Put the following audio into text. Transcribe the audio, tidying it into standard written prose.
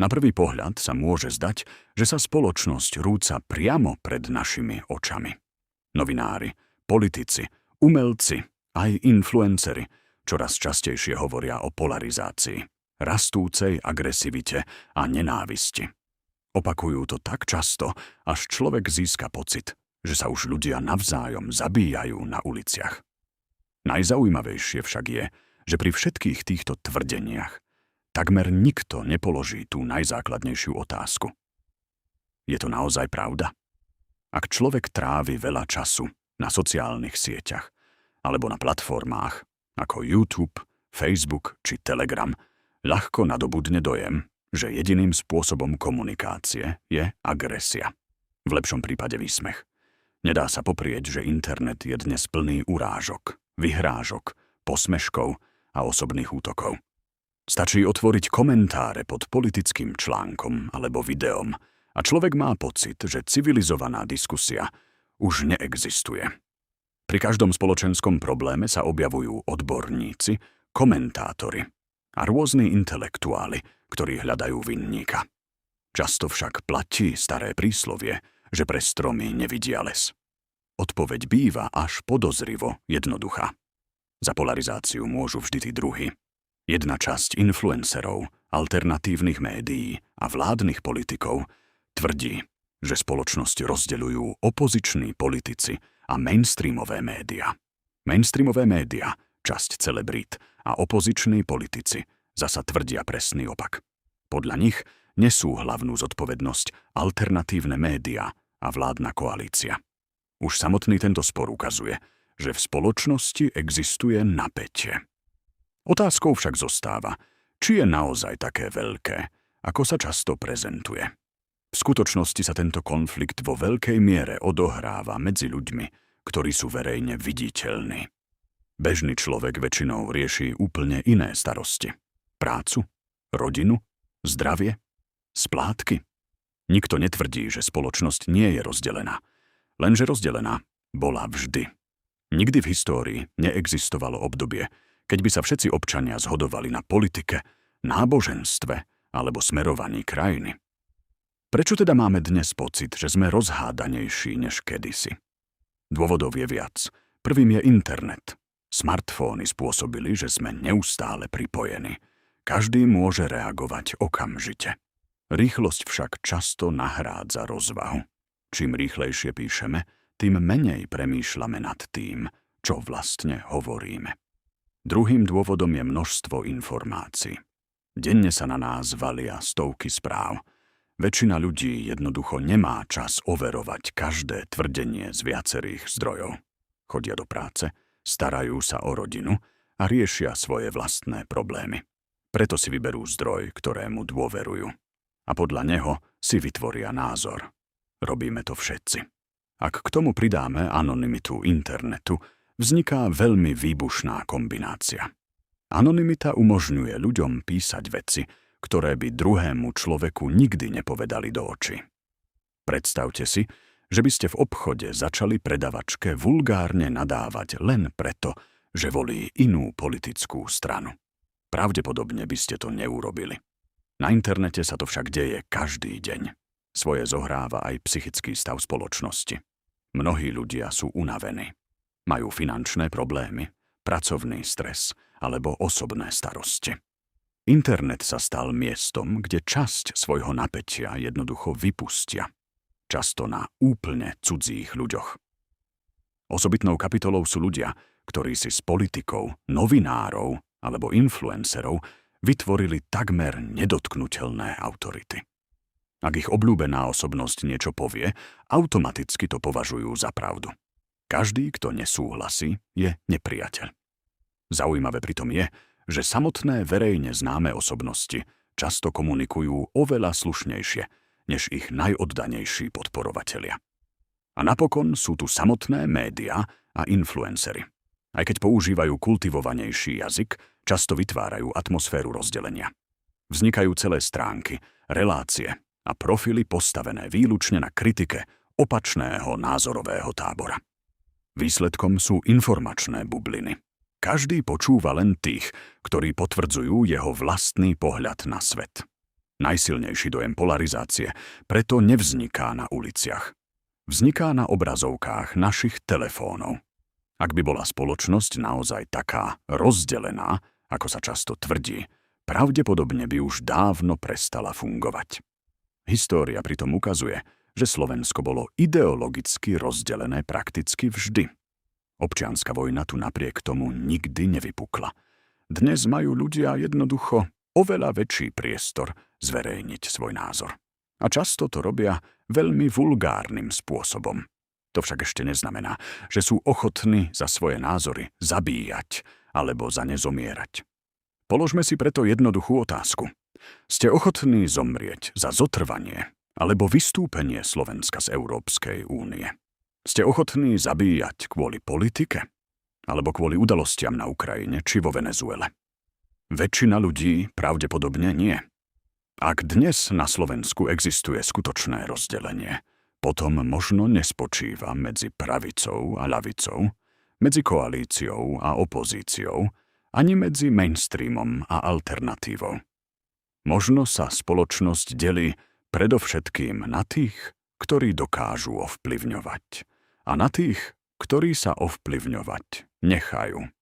Na prvý pohľad sa môže zdať, že sa spoločnosť rúca priamo pred našimi očami. Novinári, politici, umelci, aj influenceri čoraz častejšie hovoria o polarizácii, rastúcej agresivite a nenávisti. Opakujú to tak často, až človek získa pocit, že sa už ľudia navzájom zabíjajú na uliciach. Najzaujímavejšie však je, že pri všetkých týchto tvrdeniach takmer nikto nepoloží tú najzákladnejšiu otázku. Je to naozaj pravda? Ak človek trávi veľa času na sociálnych sieťach alebo na platformách ako YouTube, Facebook či Telegram, ľahko nadobudne dojem, že jediným spôsobom komunikácie je agresia. V lepšom prípade výsmech. Nedá sa poprieť, že internet je dnes plný urážok, vyhrážok, posmeškov a osobných útokov. Stačí otvoriť komentáre pod politickým článkom alebo videom a človek má pocit, že civilizovaná diskusia už neexistuje. Pri každom spoločenskom probléme sa objavujú odborníci, komentátori a rôzni intelektuáli, ktorí hľadajú vinníka. Často však platí staré príslovie, že pre stromy nevidia les. Odpoveď býva až podozrivo jednoduchá. Za polarizáciu môžu vždy tí druhy. Jedna časť influencerov, alternatívnych médií a vládnych politikov tvrdí, že spoločnosť rozdeľujú opoziční politici a mainstreamové médiá. Mainstreamové médiá, časť celebrít a opoziční politici zasa tvrdia presný opak. Podľa nich nesú hlavnú zodpovednosť alternatívne médiá a vládna koalícia. Už samotný tento spor ukazuje, že v spoločnosti existuje napätie. Otázkou však zostáva, či je naozaj také veľké, ako sa často prezentuje. V skutočnosti sa tento konflikt vo veľkej miere odohráva medzi ľuďmi, ktorí sú verejne viditeľní. Bežný človek väčšinou rieši úplne iné starosti. Prácu, rodinu, zdravie, splátky. Nikto netvrdí, že spoločnosť nie je rozdelená, lenže rozdelená bola vždy. Nikdy v histórii neexistovalo obdobie, keď by sa všetci občania zhodovali na politike, náboženstve alebo smerovaní krajiny. Prečo teda máme dnes pocit, že sme rozhádanejší než kedysi? Dôvodov je viac. Prvým je internet. Smartfóny spôsobili, že sme neustále pripojení. Každý môže reagovať okamžite. Rýchlosť však často nahrádza rozvahu. Čím rýchlejšie píšeme, tým menej premýšľame nad tým, čo vlastne hovoríme. Druhým dôvodom je množstvo informácií. Denne sa na nás valia stovky správ. Väčšina ľudí jednoducho nemá čas overovať každé tvrdenie z viacerých zdrojov. Chodia do práce, starajú sa o rodinu a riešia svoje vlastné problémy. Preto si vyberú zdroj, ktorému dôverujú. A podľa neho si vytvoria názor. Robíme to všetci. Ak k tomu pridáme anonymitu internetu, vzniká veľmi výbušná kombinácia. Anonymita umožňuje ľuďom písať veci, ktoré by druhému človeku nikdy nepovedali do očí. Predstavte si, že by ste v obchode začali predavačke vulgárne nadávať len preto, že volí inú politickú stranu. Pravdepodobne by ste to neurobili. Na internete sa to však deje každý deň. Svoje zohráva aj psychický stav spoločnosti. Mnohí ľudia sú unavení. Majú finančné problémy, pracovný stres alebo osobné starosti. Internet sa stal miestom, kde časť svojho napätia jednoducho vypustia. Často na úplne cudzích ľuďoch. Osobitnou kapitolou sú ľudia, ktorí si s politikou, novinárov alebo influencerov vytvorili takmer nedotknuteľné autority. Ak ich obľúbená osobnosť niečo povie, automaticky to považujú za pravdu. Každý, kto nesúhlasí, je nepriateľ. Zaujímavé pritom je, že samotné verejne známe osobnosti často komunikujú oveľa slušnejšie, než ich najoddanejší podporovatelia. A napokon sú tu samotné médiá a influencery. Aj keď používajú kultivovanejší jazyk, často vytvárajú atmosféru rozdelenia. Vznikajú celé stránky, relácie a profily postavené výlučne na kritike opačného názorového tábora. Výsledkom sú informačné bubliny. Každý počúva len tých, ktorí potvrdzujú jeho vlastný pohľad na svet. Najsilnejší dojem polarizácie preto nevzniká na uliciach. Vzniká na obrazovkách našich telefónov. Ak by bola spoločnosť naozaj taká rozdelená, ako sa často tvrdí, pravdepodobne by už dávno prestala fungovať. História pritom ukazuje, že Slovensko bolo ideologicky rozdelené prakticky vždy. Občianska vojna tu napriek tomu nikdy nevypukla. Dnes majú ľudia jednoducho oveľa väčší priestor zverejniť svoj názor. A často to robia veľmi vulgárnym spôsobom. To však ešte neznamená, že sú ochotní za svoje názory zabíjať alebo za ne zomierať. Položme si preto jednoduchú otázku. Ste ochotní zomrieť za zotrvanie alebo vystúpenie Slovenska z Európskej únie? Ste ochotní zabíjať kvôli politike alebo kvôli udalostiam na Ukrajine či vo Venezuele? Väčšina ľudí pravdepodobne nie. Ak dnes na Slovensku existuje skutočné rozdelenie, potom možno nespočíva medzi pravicou a ľavicou, medzi koalíciou a opozíciou, ani medzi mainstreamom a alternatívou. Možno sa spoločnosť delí predovšetkým na tých, ktorí dokážu ovplyvňovať, a na tých, ktorí sa ovplyvňovať nechajú.